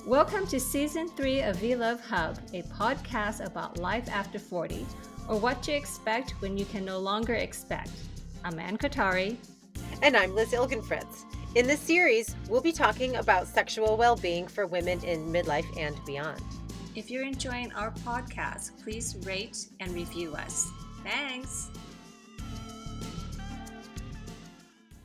Welcome to Season 3 of V Love Hub, a podcast about life after 40, or what to expect when you can no longer expect. I'm Ann Katari. And I'm Liz Ilgenfritz. In this series, we'll be talking about sexual well-being for women in midlife and beyond. If you're enjoying our podcast, please rate and review us. Thanks.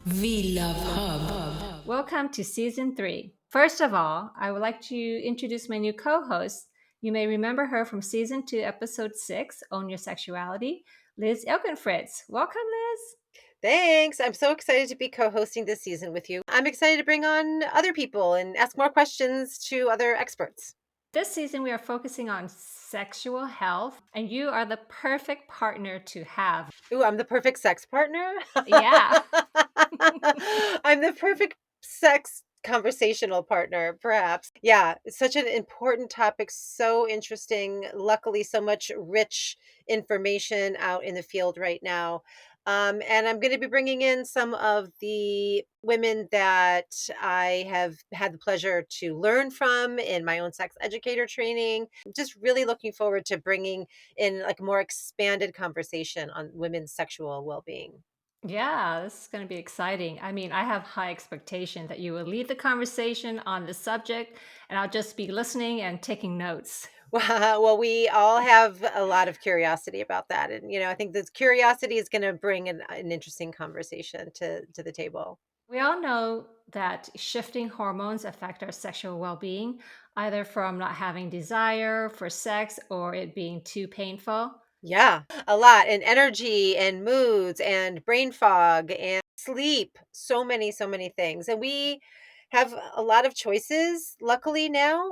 V Love Hub. Welcome to Season 3. First of all, I would like to introduce my new co-host. You may remember her from Season 2, Episode 6, Own Your Sexuality, Liz Ilgenfritz. Welcome, Liz. Thanks. I'm so excited to be co-hosting this season with you. I'm excited to bring on other people and ask more questions to other experts. This season, we are focusing on sexual health, and you are the perfect partner to have. Ooh, I'm the perfect sex partner? Yeah. I'm the perfect sex conversational partner, perhaps. Yeah, it's such an important topic, so interesting. Luckily, so much rich information out in the field right now. And I'm going to be bringing in some of the women that I have had the pleasure to learn from in my own sex educator training. Just really looking forward to bringing in like a more expanded conversation on women's sexual well-being. Yeah, this is going to be exciting. I mean, I have high expectation that you will lead the conversation on the subject, and I'll just be listening and taking notes. Well, we all have a lot of curiosity about that. And, I think this curiosity is going to bring an interesting conversation to the table. We all know that shifting hormones affect our sexual well being, either from not having desire for sex or it being too painful. Yeah, a lot. And energy and moods and brain fog and sleep. So many things. And we have a lot of choices. Luckily now,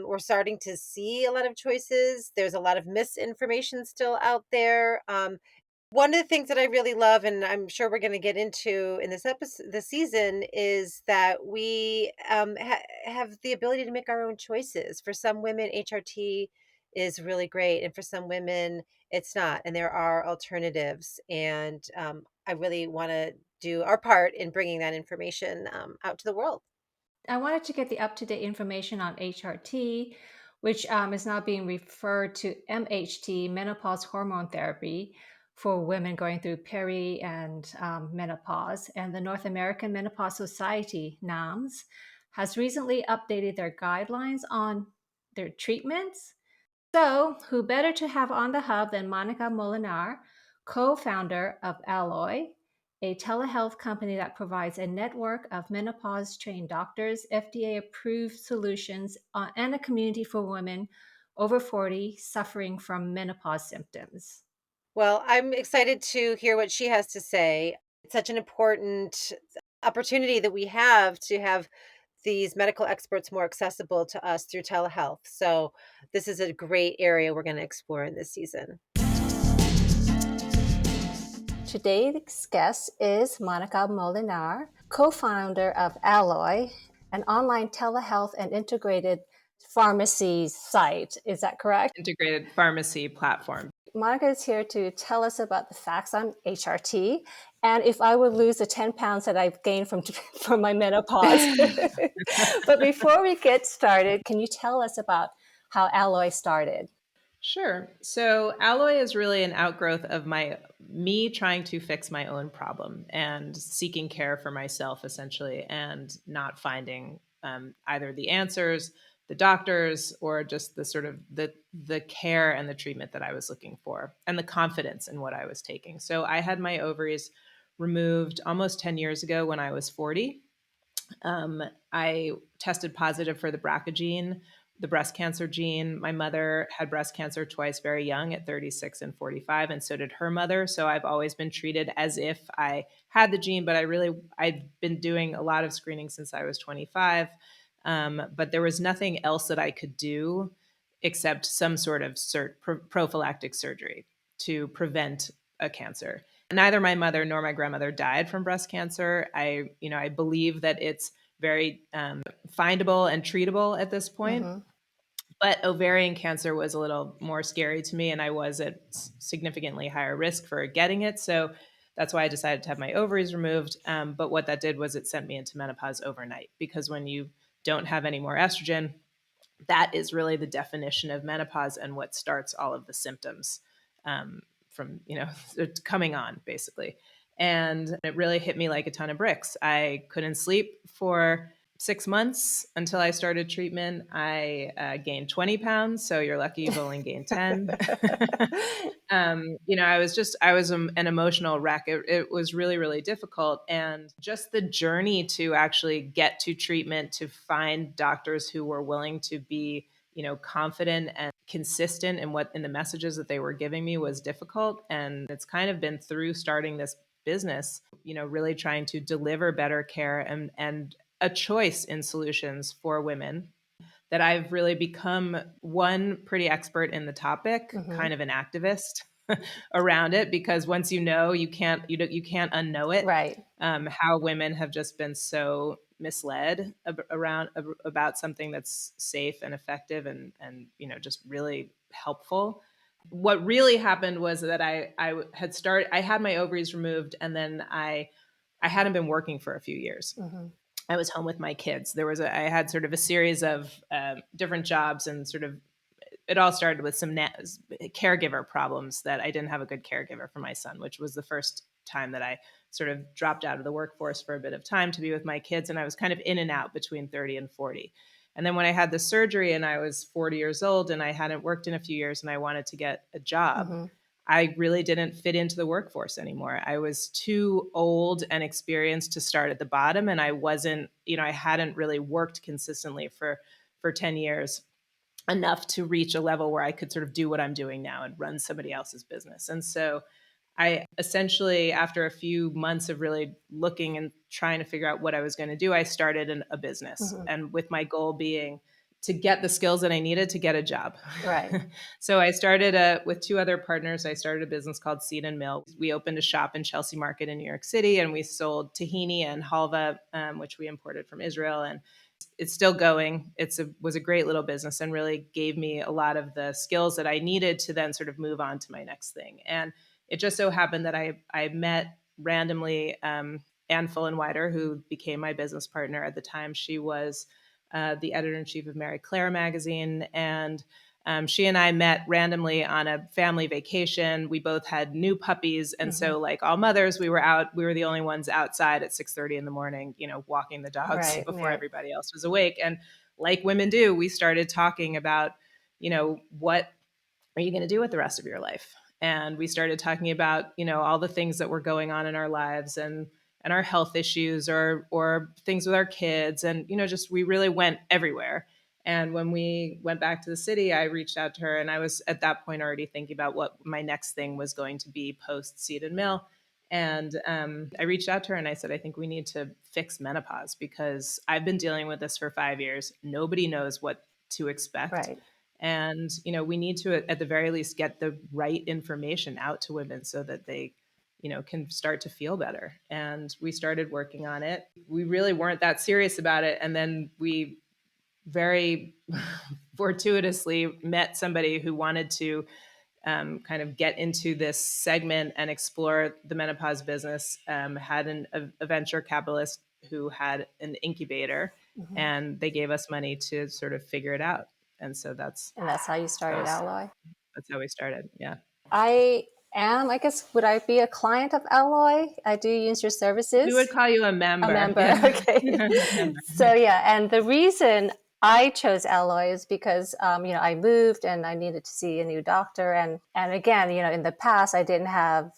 we're starting to see a lot of choices. There's a lot of misinformation still out there. One of the things that I really love, and I'm sure we're going to get into in this episode, this season, is that we have the ability to make our own choices. For some women, HRT is really great, and for some women, it's not. And there are alternatives. And I really want to do our part in bringing that information out to the world. I wanted to get the up to date information on HRT, which is now being referred to MHT, menopause hormone therapy, for women going through peri and menopause. And the North American Menopause Society, NAMS, has recently updated their guidelines on their treatments. So, who better to have on the hub than Monica Molenaar, co founder of Alloy, a telehealth company that provides a network of menopause trained doctors, FDA approved solutions, and a community for women over 40 suffering from menopause symptoms. Well, I'm excited to hear what she has to say. It's such an important opportunity that we have to have these medical experts more accessible to us through telehealth. So, this is a great area we're going to explore in this season. Today's guest is Monica Molenaar, co founder of Alloy, an online telehealth and integrated pharmacy site. Is that correct? Integrated pharmacy platform. Monica is here to tell us about the facts on HRT and if I would lose the 10 pounds that I've gained from my menopause. But before we get started, can you tell us about how Alloy started? Sure. So Alloy is really an outgrowth of me trying to fix my own problem and seeking care for myself essentially, and not finding either the answers, the doctors, or just the sort of the care and the treatment that I was looking for, and the confidence in what I was taking. So I had my ovaries removed almost 10 years ago when I was 40. I tested positive for the BRCA gene, the breast cancer gene. My mother had breast cancer twice very young at 36 and 45, and so did her mother. So I've always been treated as if I had the gene, but I'd been doing a lot of screening since I was 25. But there was nothing else that I could do except some sort of prophylactic surgery to prevent a cancer. Neither my mother nor my grandmother died from breast cancer. I believe that it's very findable and treatable at this point. Mm-hmm. But ovarian cancer was a little more scary to me, and I was at significantly higher risk for getting it. So that's why I decided to have my ovaries removed. But what that did was it sent me into menopause overnight, because when you don't have any more estrogen, that is really the definition of menopause and what starts all of the symptoms from coming on, basically. And it really hit me like a ton of bricks. I couldn't sleep for 6 months until I started treatment. I gained 20 pounds, so you're lucky you've only gained 10. I was an emotional wreck. It was really, really difficult. And just the journey to actually get to treatment, to find doctors who were willing to be, confident and consistent in the messages that they were giving me was difficult. And it's kind of been through starting this business, really trying to deliver better care and a choice in solutions for women, that I've really become, one, pretty expert in the topic, Mhm. kind of an activist around it, because once you can't unknow it. Right. How women have just been so misled about something that's safe and effective and just really helpful. What really happened was that I had my ovaries removed, and then I hadn't been working for a few years. Mhm. I was home with my kids. I had sort of a series of different jobs, and sort of it all started with some caregiver problems, that I didn't have a good caregiver for my son, which was the first time that I sort of dropped out of the workforce for a bit of time to be with my kids. And I was kind of in and out between 30 and 40. And then when I had the surgery and I was 40 years old and I hadn't worked in a few years and I wanted to get a job, Mhm. I really didn't fit into the workforce anymore. I was too old and experienced to start at the bottom. And I wasn't, I hadn't really worked consistently for 10 years, enough to reach a level where I could sort of do what I'm doing now and run somebody else's business. And so I essentially, after a few months of really looking and trying to figure out what I was going to do, I started a business, Mhm. and with my goal being to get the skills that I needed to get a job. Right. So I started with two other partners. I started a business called Seed and Mill. We opened a shop in Chelsea Market in New York City, and we sold tahini and halva, which we imported from Israel. And it's still going. Was a great little business and really gave me a lot of the skills that I needed to then sort of move on to my next thing. And it just so happened that I met randomly Ann Fullenwider, who became my business partner at the time. She was the editor in chief of Mary Claire magazine, and she and I met randomly on a family vacation. We both had new puppies, and Mhm. so, like all mothers, we were out. We were the only ones outside at 6:30 in the morning, walking the dogs Right. before Right. everybody else was awake. And like women do, we started talking about, what are you going to do with the rest of your life? And we started talking about, all the things that were going on in our lives, and our health issues, or things with our kids, and just we really went everywhere. And when we went back to the city, I reached out to her, and I was at that point already thinking about what my next thing was going to be post Seed and Mill. And I reached out to her and I said, I think we need to fix menopause, because I've been dealing with this for 5 years. Nobody knows what to expect. Right. And, we need to, at the very least, get the right information out to women so that they, can start to feel better. And we started working on it. We really weren't that serious about it. And then we very fortuitously met somebody who wanted to kind of get into this segment and explore the menopause business, had a venture capitalist who had an incubator, Mhm. and they gave us money to sort of figure it out. And so And that's how you that started was Alloy. that's how we started. Yeah. I am, I guess, would I be a client of Alloy? I do use your We would services. call you a A member. member, Yeah. okay. Member. So yeah, and the reason I chose Alloy is because I moved and I needed to see a new doctor, and again, in the past I didn't have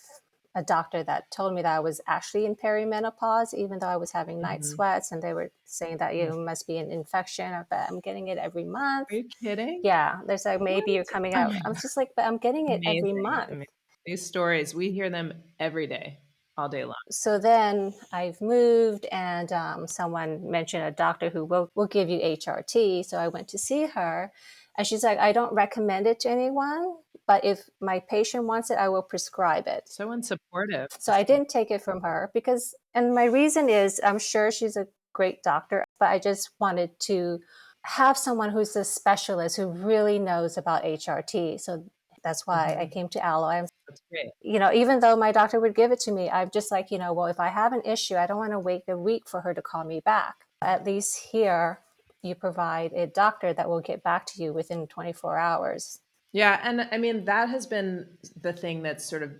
a doctor that told me that I was actually in perimenopause, even though I was having night Mhm. sweats, and they were saying that Yeah. must be an infection, but I'm getting it every month. Are you kidding? Yeah, there's like What? maybe you're coming Oh out. my I'm God. just like, but I'm getting it every Amazing. month. These stories, we hear them every day, all day long. So then I've moved, and someone mentioned a doctor who will give you HRT. So I went to see her, and she's like, I don't recommend it to anyone, but if my patient wants it, I will prescribe it. So unsupportive. So I didn't take it from her because, and my reason is I'm sure she's a great doctor, but I just wanted to have someone who's a specialist who really knows about HRT. So that's why I Mhm. came to Alloy. That's great. Even though my doctor would give it to me, I'm just like, well, if I have an issue, I don't want to wait a week for her to call me back. At least here, you provide a doctor that will get back to you within 24 hours. Yeah, and I mean that has been the thing that's sort of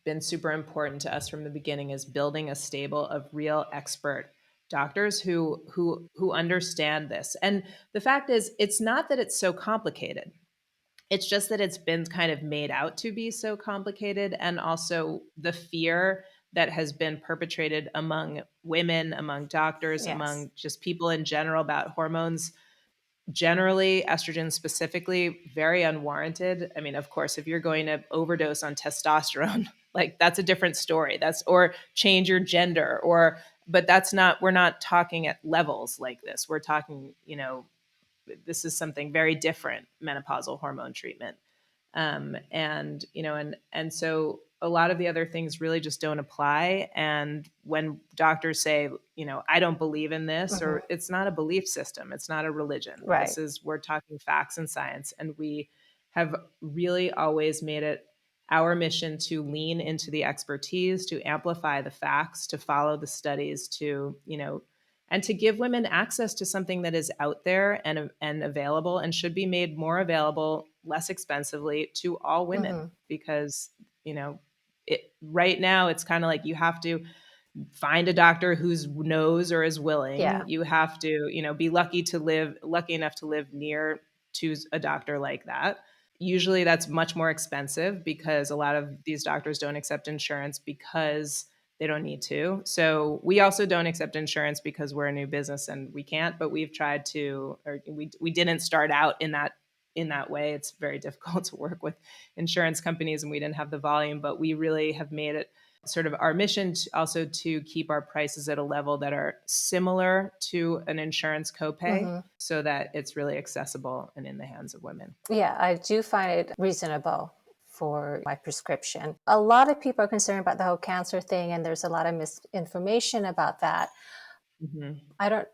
been super important to us from the beginning, is building a stable of real expert doctors who understand this. And the fact is, it's not that it's so complicated. It's just that it's been kind of made out to be so complicated, and also the fear that has been perpetrated among women, among doctors, Yes. among just people in general about hormones, generally, estrogen specifically, very unwarranted. I mean, of course, if you're going to overdose on testosterone, like that's a different story. That's, or change your gender, or, but that's not, we're not talking at levels like this. We're talking, this is something very different, menopausal hormone treatment. And and so a lot of the other things really just don't apply. And when doctors say, I don't believe in this, Hmm. or it's not a belief system, it's not a religion, Right. this is, we're talking facts and science. And we have really always made it our mission to lean into the expertise, to amplify the facts, to follow the studies, to and to give women access to something that is out there and available, and should be made more available, less expensively, to all women. Hmm. Because you know it right now, it's kind of like you have to find a doctor who's knows or is willing. Yeah. You have to be lucky enough to live near to a doctor like that. Usually that's much more expensive, because a lot of these doctors don't accept insurance because they don't need to. So we also don't accept insurance because we're a new business and we can't, but we've tried to, or we didn't start out in that way. It's very difficult to work with insurance companies, and we didn't have the volume, but we really have made it sort of our mission to also to keep our prices at a level that are similar to an insurance copay, Hmm. so that it's really accessible and in the hands of women. Yeah, I do find it reasonable for my prescription. A lot of people are concerned about the whole cancer thing, and there's a lot of misinformation about that. Mhm. I don't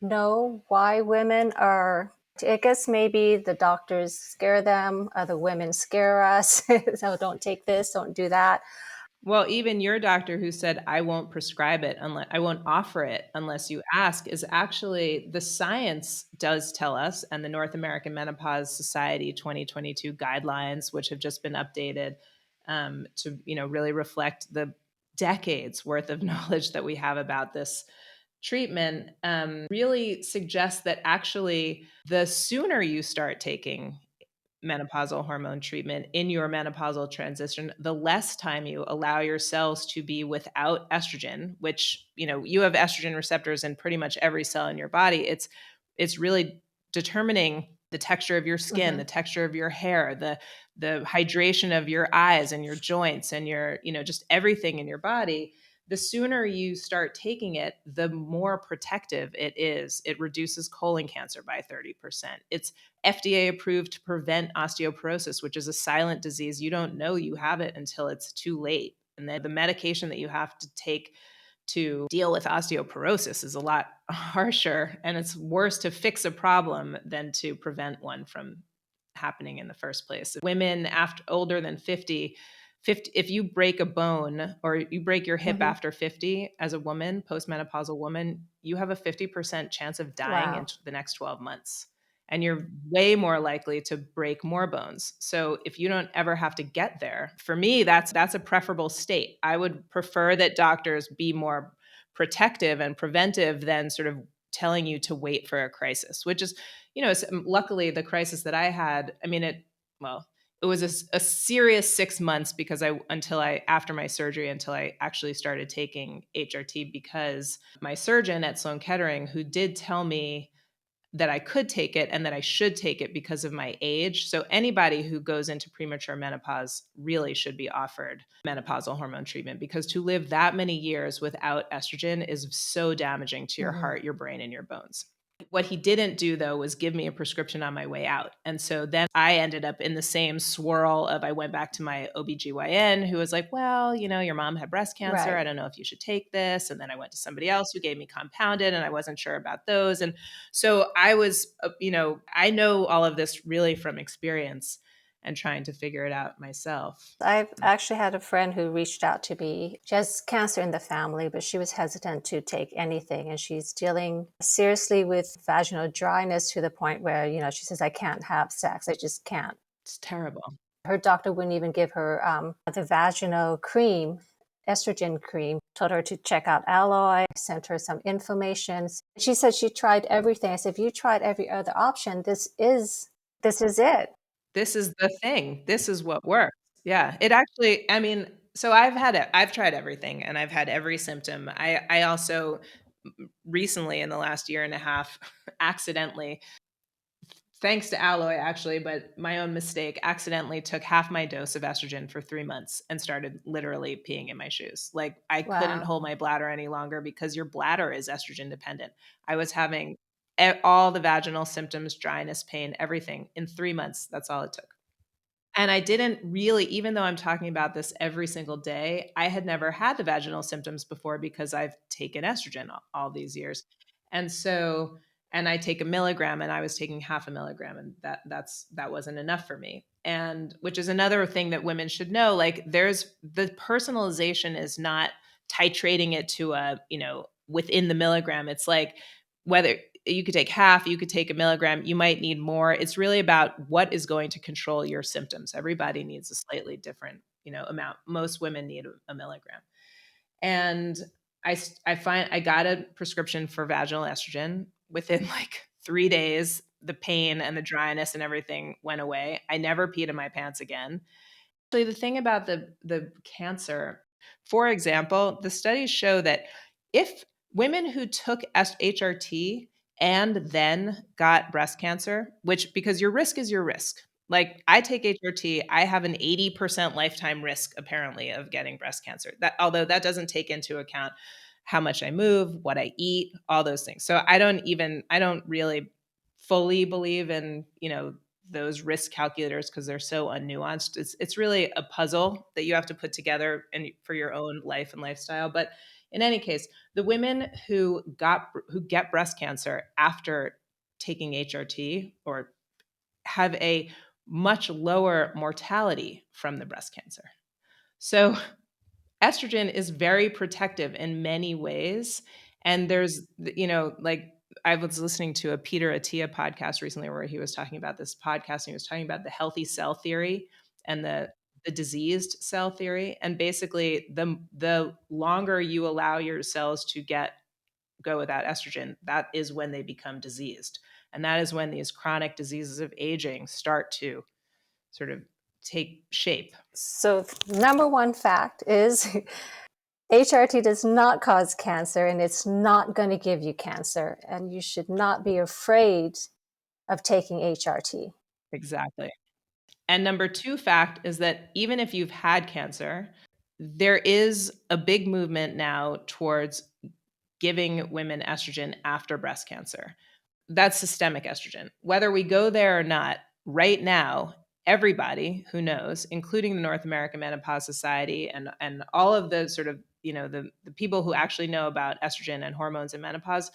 know why women are. I guess maybe the doctors scare them, other women scare us. So don't take this, don't do that. Well, even your doctor who said, I won't prescribe it unless I won't offer it unless you ask, is actually, the science does tell us, and the North American Menopause Society 2022 guidelines, which have just been updated to really reflect the decades worth of knowledge that we have about this treatment, really suggests that actually the sooner you start taking menopausal hormone treatment in your menopausal transition, the less time you allow your cells to be without estrogen, which, you have estrogen receptors in pretty much every cell in your body. It's really determining the texture of your skin, Hmm. the texture of your hair, the hydration of your eyes and your joints and your, just everything in your body. The sooner you start taking it, the more protective it is. It reduces colon cancer by 30%. It's FDA approved to prevent osteoporosis, which is a silent disease. You don't know you have it until it's too late. And then the medication that you have to take to deal with osteoporosis is a lot harsher, and it's worse to fix a problem than to prevent one from happening in the first place. Women after older than 50, if you break a bone or you break your hip Hmm. after 50 as a woman, postmenopausal woman, you have a 50% chance of dying in Wow. the next 12 months. And you're way more likely to break more bones. So if you don't ever have to get there, for me, that's a preferable state. I would prefer that doctors be more protective and preventive than sort of telling you to wait for a crisis, which is, luckily the crisis that I had, I mean, it was a serious 6 months, because after my surgery, until I actually started taking HRT, because my surgeon at Sloan Kettering, who did tell me that I could take it and that I should take it because of my age. So anybody who goes into premature menopause really should be offered menopausal hormone treatment, because to live that many years without estrogen is so damaging to your Hmm. heart, your brain, and your bones. What he didn't do, though, was give me a prescription on my way out. And so then I ended up in the same swirl of, I went back to my OBGYN, who was like, well, your mom had breast cancer. I Right. don't know if you should take this. And then I went to somebody else who gave me compounded, and I wasn't sure about those. And so I was, I know all of this really from experience. and trying to figure it out myself. I've actually had a friend who reached out to me. She has cancer in the family, but she was hesitant to take anything. And she's dealing seriously with vaginal dryness to the point where, she says, I can't have sex. I just can't. It's terrible. Her doctor wouldn't even give her the vaginal cream, estrogen cream, told her to check out Alloy, sent her some information. She said she tried everything. I said, if you tried every other option, this is it. This is the thing. This is what works. Yeah. It actually, I mean, so I've tried everything and I've had every symptom. I also recently in the last year and a half accidentally, thanks to Alloy actually, but my own mistake, accidentally took half my dose of estrogen for 3 months and started literally peeing in my shoes. Like I couldn't Wow. hold my bladder any longer because your bladder is estrogen dependent. I was having all the vaginal symptoms, dryness, pain, everything in 3 months. That's all it took. And I didn't really, even though I'm talking about this every single day, I had never had the vaginal symptoms before because I've taken estrogen all these years. And so, and I take a milligram and I was taking half a milligram and that wasn't enough for me. And which is another thing that women should know, like there's the personalization is not titrating it to within the milligram. It's like whether you could take half, you could take a milligram, you might need more. It's really about what is going to control your symptoms. Everybody needs a slightly different, amount. Most women need a milligram. And I find I got a prescription for vaginal estrogen within like 3 days. The pain and the dryness and everything went away. I never peed in my pants again. Actually, the thing about the cancer, for example, the studies show that if women who took HRT and then got breast cancer, which because your risk is your risk. Like I take HRT, I have an 80% lifetime risk apparently of getting breast cancer. That although that doesn't take into account how much I move, what I eat, all those things. So I don't really fully believe in, those risk calculators because they're so unnuanced. It's really a puzzle that you have to put together and for your own life and lifestyle. But in any case, the women who get breast cancer after taking HRT or have a much lower mortality from the breast cancer. So estrogen is very protective in many ways. And there's, like I was listening to a Peter Attia podcast recently where he was talking about this podcast and he was talking about the healthy cell theory and the diseased cell theory. And basically the longer you allow your cells to go without estrogen, that is when they become diseased. And that is when these chronic diseases of aging start to sort of take shape. So, number one fact is HRT does not cause cancer and it's not going to give you cancer. And you should not be afraid of taking HRT. Exactly. And number two fact is that even if you've had cancer, there is a big movement now towards giving women estrogen after breast cancer. That's systemic estrogen. Whether we go there or not, right now, everybody who knows, including the North American Menopause Society and all of the sort of, the people who actually know about estrogen and hormones in menopause,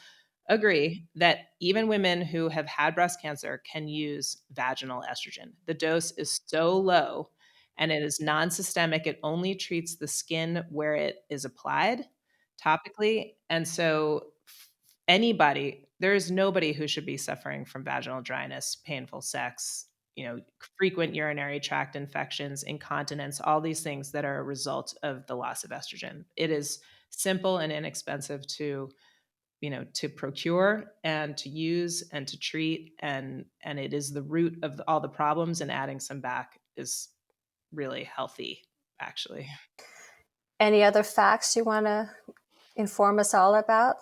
agree that even women who have had breast cancer can use vaginal estrogen. The dose is so low and it is non systemic. It only treats the skin where it is applied topically. And so, there is nobody who should be suffering from vaginal dryness, painful sex, frequent urinary tract infections, incontinence, all these things that are a result of the loss of estrogen. It is simple and inexpensive to procure and to use and to treat, and it is the root of all the problems, and adding some back is really healthy actually. Any other facts you want to inform us all about?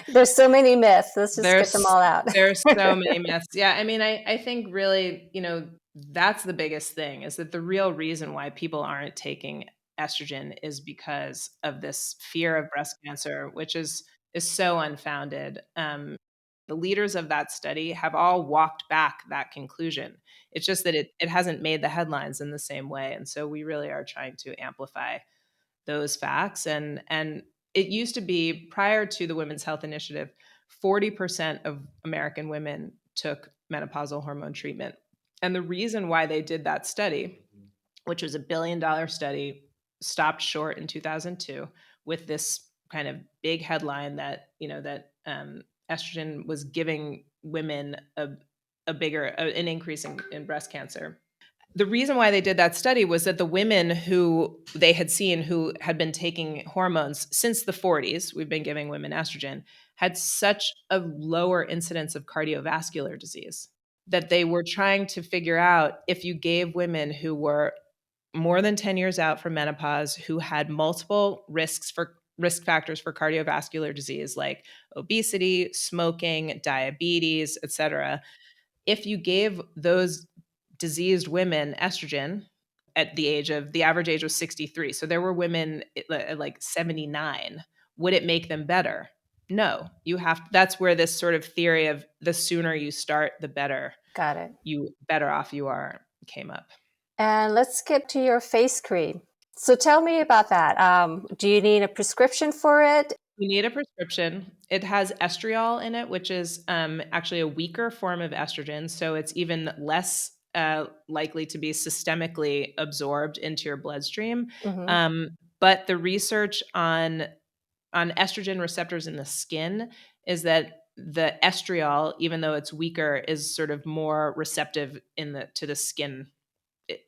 There's so many myths. Let's just get them there's all out. there's so many myths. Yeah, I mean, I think really, that's the biggest thing is that the real reason why people aren't taking estrogen is because of this fear of breast cancer, which is so unfounded. The leaders of that study have all walked back that conclusion. It's just that it hasn't made the headlines in the same way, and so we really are trying to amplify those facts. And it used to be, prior to the Women's Health Initiative, 40% of American women took menopausal hormone treatment. And the reason why they did that study, which was $1 billion study, stopped short in 2002 with this kind of big headline that, estrogen was giving women an increase in breast cancer. The reason why they did that study was that the women who they had seen who had been taking hormones since the 40s, we've been giving women estrogen, had such a lower incidence of cardiovascular disease that they were trying to figure out if you gave women who were more than 10 years out from menopause, who had multiple risk factors for cardiovascular disease like obesity, smoking, diabetes, etc. If you gave those diseased women estrogen the average age was 63. So there were women at like 79. Would it make them better? No. That's where this sort of theory of the sooner you start, the Got it. better off you are came up. And let's get to your face cream. So tell me about that. Do you need a prescription for it? You need a prescription. It has estriol in it, which is actually a weaker form of estrogen. So it's even less likely to be systemically absorbed into your bloodstream. Hmm. But the research on estrogen receptors in the skin is that the estriol, even though it's weaker, is sort of more receptive to the skin. It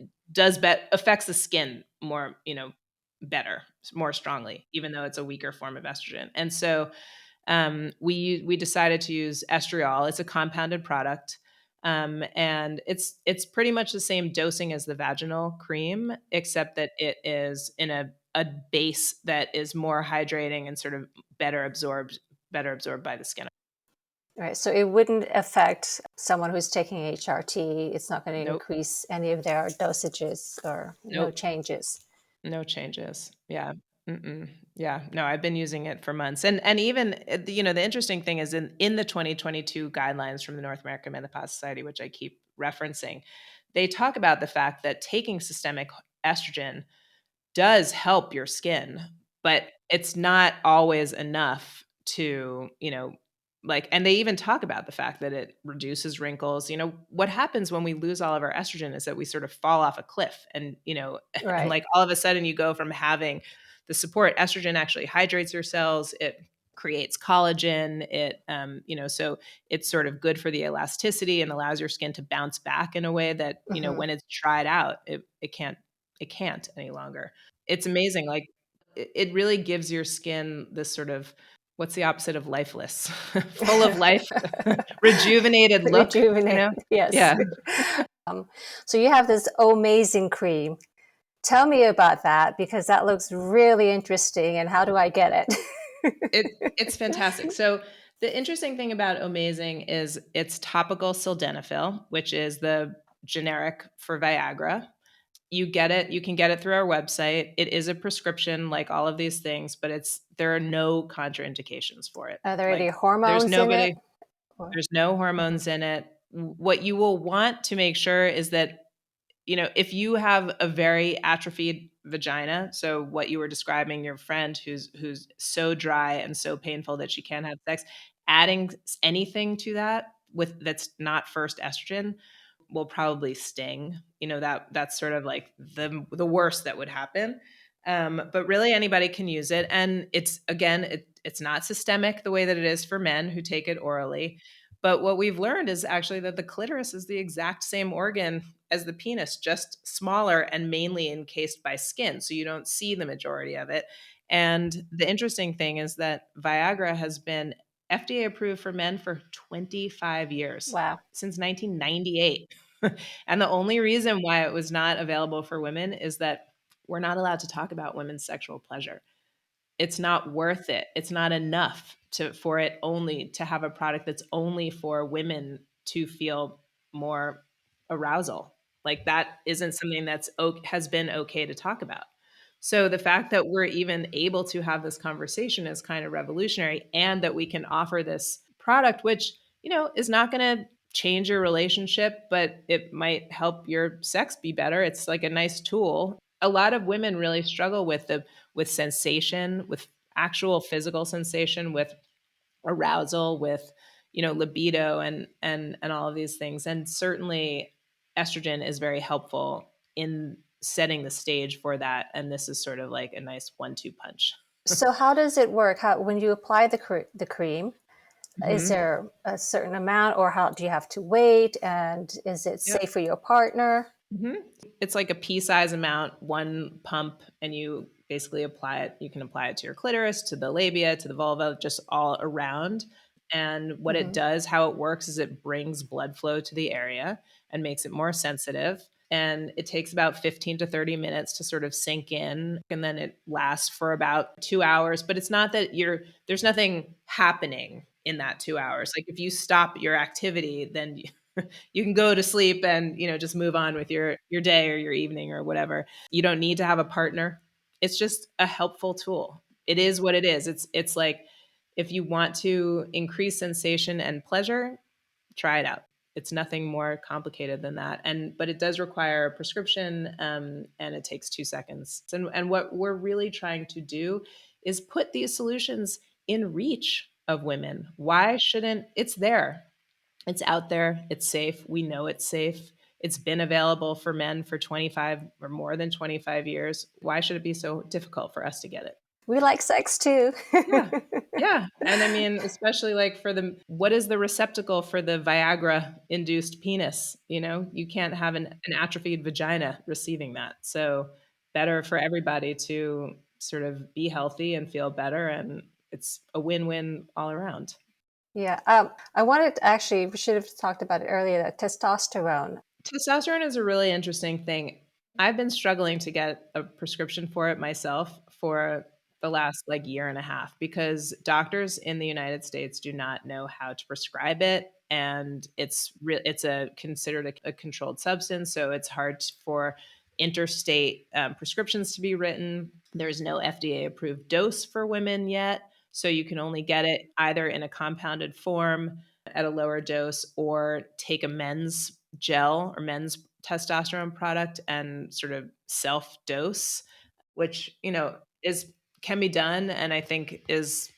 affects the skin more, better, more strongly, even though it's a weaker form of estrogen. And so we decided to use estriol. It's a compounded product. And it's pretty much the same dosing as the vaginal cream, except that it is in a base that is more hydrating and sort of better absorbed by the skin. Right. So it wouldn't affect someone who's taking HRT. It's not going to Nope. increase any of their dosages or no Nope. changes. No changes. Yeah. Mm-mm. Yeah. No, I've been using it for months. And even, the interesting thing is in the 2022 guidelines from the North American Menopause Society, which I keep referencing, they talk about the fact that taking systemic estrogen does help your skin, but it's not always enough to, and they even talk about the fact that it reduces wrinkles. What happens when we lose all of our estrogen is that we sort of fall off a cliff and, and Right. like all of a sudden you go from having the support. Estrogen actually hydrates your cells. It creates collagen. So it's sort of good for the elasticity and allows your skin to bounce back in a way that, Hmm. when it's tried out, it can't any longer. It's amazing. Like it really gives your skin this sort of, what's the opposite of lifeless? Full of life, rejuvenated look, Rejuvenate. Yes. Yeah. So you have this amazing cream. Tell me about that because that looks really interesting. And how do I get It's fantastic. So the interesting thing about Amazing is it's topical sildenafil, which is the generic for Viagra. You can get it through our website. It is a prescription like all of these things, but there are no contraindications for it. Are there any Like there's hormones in it? nobody Or- there's no Mhm. hormones in it. What you will want to make sure is that, if you have a very atrophied vagina, so what you were describing, your friend who's so dry and so painful that she can't have sex, adding anything to that that's not first estrogen will probably sting. That's sort of like the worst that would happen. But really anybody can use it. And it's not systemic the way that it is for men who take it orally. But what we've learned is actually that the clitoris is the exact same organ as the penis, just smaller and mainly encased by skin. So you don't see the majority of it. And the interesting thing is that Viagra has been FDA approved for men for 25 years, Wow. since 1998. And the only reason why it was not available for women is that we're not allowed to talk about women's sexual pleasure. It's not worth it. It's not enough for it only to have a product that's only for women to feel more arousal. Like that isn't something has been okay to talk about. So the fact that we're even able to have this conversation is kind of revolutionary, and that we can offer this product, which, is not going to change your relationship, but it might help your sex be better. It's like a nice tool. A lot of women really struggle with sensation, with actual physical sensation, with arousal, with libido and all of these things. And certainly estrogen is very helpful in setting the stage for that. And this is sort of like a nice 1-2 punch. So how does it work? How when you apply the cream, is Mhm. there a certain amount, or how do you have to wait? And is it Yep. safe for your partner? Mhm. It's like a pea-size amount, 1 pump, and you basically apply it. You can apply it to your clitoris, to the labia, to the vulva, just all around. And what it Hmm. does, how it works, is it brings blood flow to the area and makes it more sensitive. And it takes about 15 to 30 minutes to sort of sink in. And then it lasts for about 2 hours. But it's not that there's nothing happening in that 2 hours. Like if you stop your activity, then you can go to sleep and just move on with your day or your evening or whatever. You don't need to have a partner. It's just a helpful tool. It is what it is. It's like if you want to increase sensation and pleasure, try it out. It's nothing more complicated than that. But it does require a prescription, and it takes 2 seconds. And what we're really trying to do is put these solutions in reach of women. Why shouldn't it's there? It's out there. It's safe. We know it's safe. It's been available for men for 25 or more than 25 years. Why should it be so difficult for us to get it? We like sex too. Yeah. Yeah. And I mean, especially like what is the receptacle for the Viagra induced penis? You can't have an atrophied vagina receiving that. So, better for everybody to sort of be healthy and feel better. And it's a win win all around. Yeah. I wanted to actually, we should have talked about it earlier, that testosterone. Testosterone is a really interesting thing. I've been struggling to get a prescription for it myself for the last like year and a half because doctors in the United States do not know how to prescribe it, and it's a considered a controlled substance, so it's hard for interstate prescriptions to be written. There's no FDA approved dose for women yet, so you can only get it either in a compounded form at a lower dose or take a men's gel or men's testosterone product and sort of self dose, which is can be done, and I think is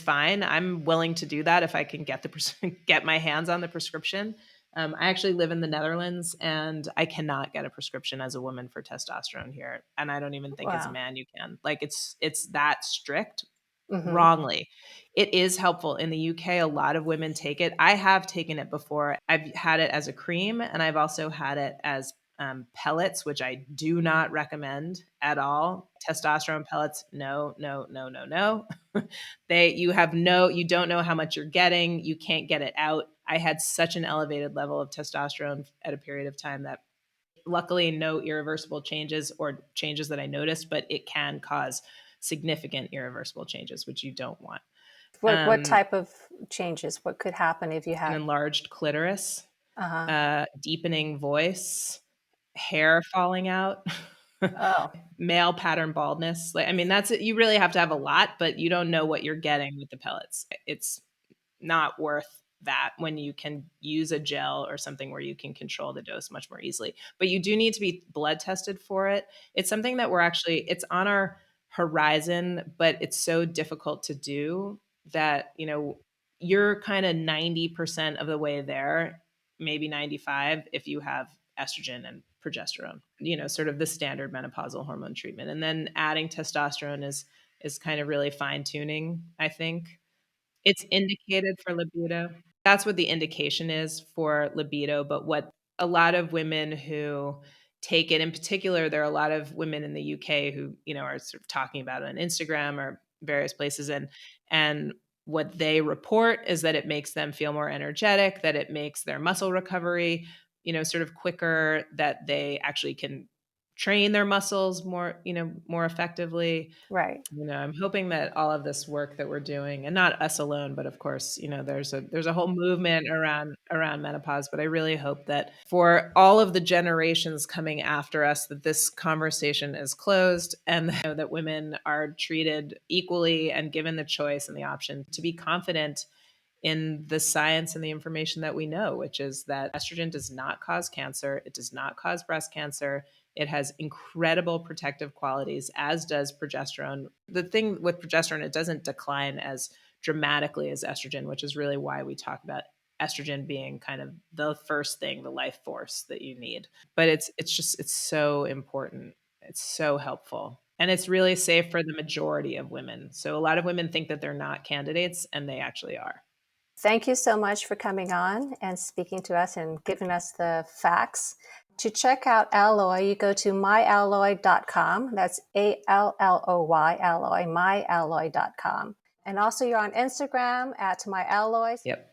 fine. I'm willing to do that if I can get my hands on the prescription. I actually live in the Netherlands, and I cannot get a prescription as a woman for testosterone here, and I don't even think as a Wow. man you can. Like it's that strict. Hmm. Wrongly. It is helpful. In the UK, a lot of women take it. I have taken it before. I've had it as a cream, and I've also had it as pellets, which I do not recommend at all. Testosterone pellets, no, no, no, no, no. You don't know how much you're getting. You can't get it out. I had such an elevated level of testosterone at a period of time that luckily no irreversible changes or changes that I noticed, but it can cause significant irreversible changes, which you don't want. What Um, type of changes? What could happen if you an had? enlarged clitoris, Uh-huh. deepening voice, hair falling out, Oh, male pattern baldness. Like, I mean, that's it. You really have to have a lot, but you don't know what you're getting with the pellets. It's not worth that when you can use a gel or something where you can control the dose much more easily. But you do need to be blood tested for it. It's something that it's on our horizon, but it's so difficult to do that, you're kind of 90% of the way there, maybe 95 if you have estrogen and progesterone, sort of the standard menopausal hormone treatment. And then adding testosterone is kind of really fine tuning, I think. It's indicated for libido. That's what the indication is for libido, but what a lot of women who take it, in particular, there are a lot of women in the UK who, are sort of talking about it on Instagram or various places, and what they report is that it makes them feel more energetic, that it makes their muscle recovery, sort of quicker, that they actually can train their muscles more effectively. right. I'm hoping that all of this work that we're doing, and not us alone, but of course, there's a whole movement around menopause. But I really hope that for all of the generations coming after us, that this conversation is closed, and that women are treated equally and given the choice and the option to be confident in the science and the information that we know, which is that estrogen does not cause cancer. It does not cause breast cancer. It has incredible protective qualities, as does progesterone. The thing with progesterone, it doesn't decline as dramatically as estrogen, which is really why we talk about estrogen being kind of the first thing, the life force that you need. But it's so important. It's so helpful. And it's really safe for the majority of women. So a lot of women think that they're not candidates, and they actually are. Thank you so much for coming on and speaking to us and giving us the facts. To check out Alloy, you go to myalloy.com. That's ALLOY, Alloy, myalloy.com. And also, you're on Instagram at myalloy. Yep.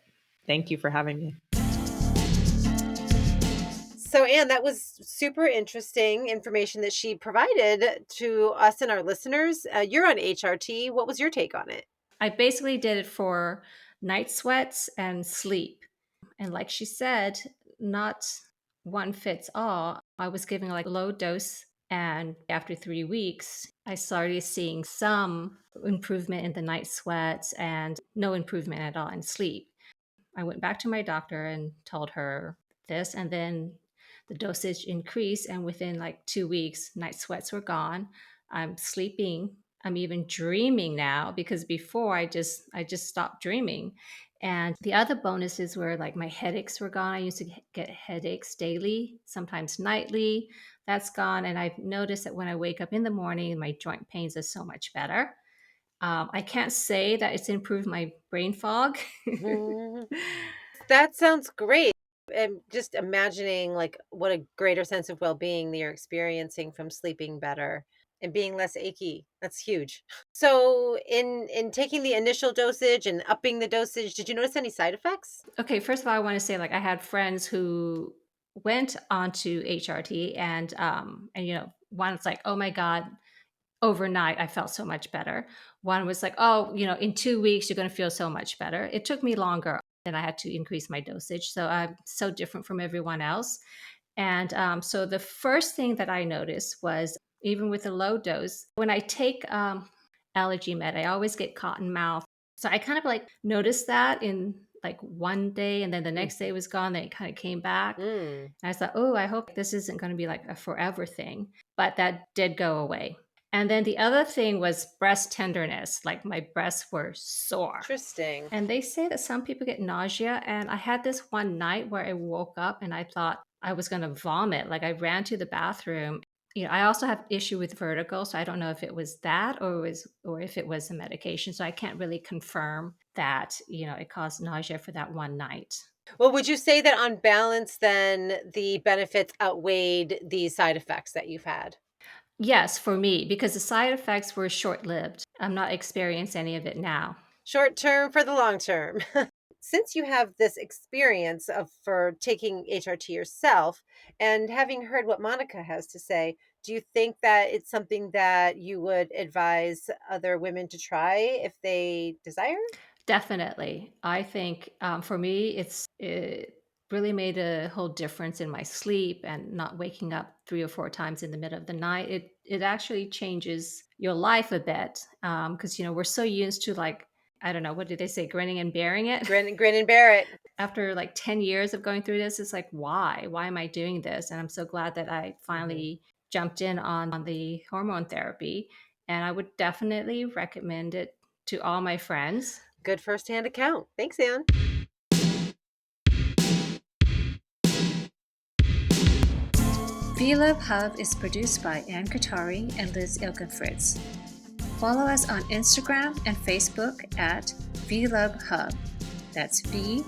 Thank you for having me. So, Anne, that was super interesting information that she provided to us and our listeners. You're on HRT. What was your take on it? I basically did it for night sweats and sleep. And like she said, not one fits all. I was giving like low dose, and after 3 weeks, I started seeing some improvement in the night sweats and no improvement at all in sleep. I went back to my doctor and told her this, and then the dosage increased. And within like 2 weeks, night sweats were gone. I'm sleeping. I'm even dreaming now, because before I just stopped dreaming. And the other bonuses were like my headaches were gone. I used to get headaches daily, sometimes nightly. That's gone. And I've noticed that when I wake up in the morning, my joint pains are so much better. I can't say that it's improved my brain fog. Mhm. That sounds great. And just imagining like what a greater sense of well-being that you're experiencing from sleeping better and being less achy. That's huge. So in taking the initial dosage and upping the dosage, did you notice any side effects? Okay, first of all, I want to say like I had friends who went onto HRT, and one's like, "Oh my god, overnight I felt so much better." One was like, "Oh, in 2 weeks you're going to feel so much better." It took me longer, and I had to increase my dosage. So I'm so different from everyone else. And so the first thing that I noticed was, even with a low dose, when I take allergy med, I always get cotton mouth. So I kind of like noticed that in like one day, and then the next day Mhm. it was gone. Then it kind of came back. Mm, And I thought, oh, I hope this isn't going to be like a forever thing. But that did go away. And then the other thing was breast tenderness. Like my breasts were sore. interesting. And they say that some people get nausea. And I had this one night where I woke up and I thought I was going to vomit. Like I ran to the bathroom. I also have issue with vertigo, so I don't know if it was that or if it was the medication. So I can't really confirm that, it caused nausea for that one night. Well, would you say that on balance, then the benefits outweighed the side effects that you've had? Yes, for me, because the side effects were short-lived. I'm not experiencing any of it now. Short term for the long term. Since you have this experience of for taking HRT yourself and having heard what Monica has to say, do you think that it's something that you would advise other women to try if they desire? Definitely. I think, for me, it really made a whole difference in my sleep and not waking up 3 or 4 times in the middle of the night. It actually changes your life a bit, because we're so used to, like, I don't know, what did they say? Grinning and bearing it? Grin and bear it. After, like, 10 years of going through this, it's like, "Why? Why am I doing this?" And I'm so glad that I Mhm. finally jumped in on the hormone therapy, and I would definitely recommend it to all my friends. Good firsthand account. Thanks, Anne. VLove Hub is produced by Ann Katari and Liz Ilkenfritz. Follow us on Instagram and Facebook at VLove Hub. That's VLUVHUB.